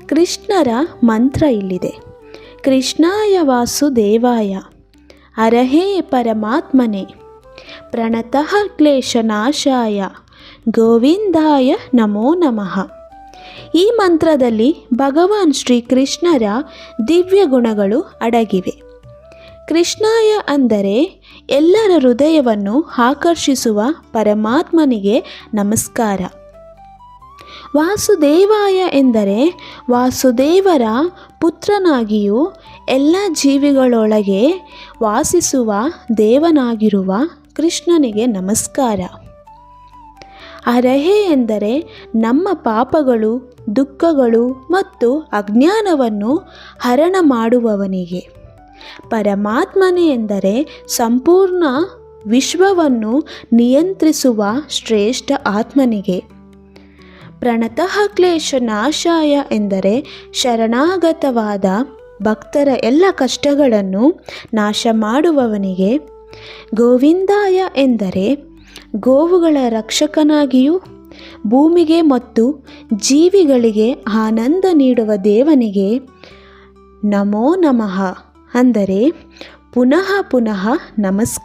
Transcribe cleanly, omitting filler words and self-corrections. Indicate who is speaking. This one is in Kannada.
Speaker 1: ಕೃಷ್ಣರ ಮಂತ್ರ ಇಲ್ಲಿದೆ. ಕೃಷ್ಣಾಯ ವಾಸುದೇವಾಯ ಅರಹೇ ಪರಮಾತ್ಮನೆ ಪ್ರಣತಃ ಕ್ಲೇಶನಾಶಾಯ ಗೋವಿಂದಾಯ ನಮೋ ನಮಃ. ಈ ಮಂತ್ರದಲ್ಲಿ ಭಗವಾನ್ ಶ್ರೀಕೃಷ್ಣರ ದಿವ್ಯ ಗುಣಗಳು ಅಡಗಿವೆ. ಕೃಷ್ಣಾಯ ಅಂದರೆ ಎಲ್ಲರ ಹೃದಯವನ್ನು ಆಕರ್ಷಿಸುವ ಪರಮಾತ್ಮನಿಗೆ ನಮಸ್ಕಾರ. ವಾಸುದೇವಾಯ ಎಂದರೆ ವಾಸುದೇವರ ಪುತ್ರನಾಗಿಯೂ ಎಲ್ಲ ಜೀವಿಗಳೊಳಗೆ ವಾಸಿಸುವ ದೇವನಾಗಿರುವ ಕೃಷ್ಣನಿಗೆ ನಮಸ್ಕಾರ. ಅರಹೇ ಎಂದರೆ ನಮ್ಮ ಪಾಪಗಳು, ದುಃಖಗಳು ಮತ್ತು ಅಜ್ಞಾನವನ್ನು ಹರಣ ಮಾಡುವವನಿಗೆ. ಪರಮಾತ್ಮನೆ ಎಂದರೆ ಸಂಪೂರ್ಣ ವಿಶ್ವವನ್ನು ನಿಯಂತ್ರಿಸುವ ಶ್ರೇಷ್ಠ ಆತ್ಮನಿಗೆ. ಪ್ರಣತಃ ಕ್ಲೇಶನಾಶಾಯ ಎಂದರೆ ಶರಣಾಗತವಾದ ಭಕ್ತರ ಎಲ್ಲ ಕಷ್ಟಗಳನ್ನು ನಾಶ ಮಾಡುವವನಿಗೆ. ಗೋವಿಂದಾಯ ಎಂದರೆ ಗೋವುಗಳ ರಕ್ಷಕನಾಗಿಯೂ ಭೂಮಿಗೆ ಮತ್ತು ಜೀವಿಗಳಿಗೆ ಆನಂದ ನೀಡುವ ದೇವನಿಗೆ. ನಮೋ ನಮಃ ಅಂದರೆ ಪುನಃ ಪುನಃ ನಮಸ್ಕಾರ.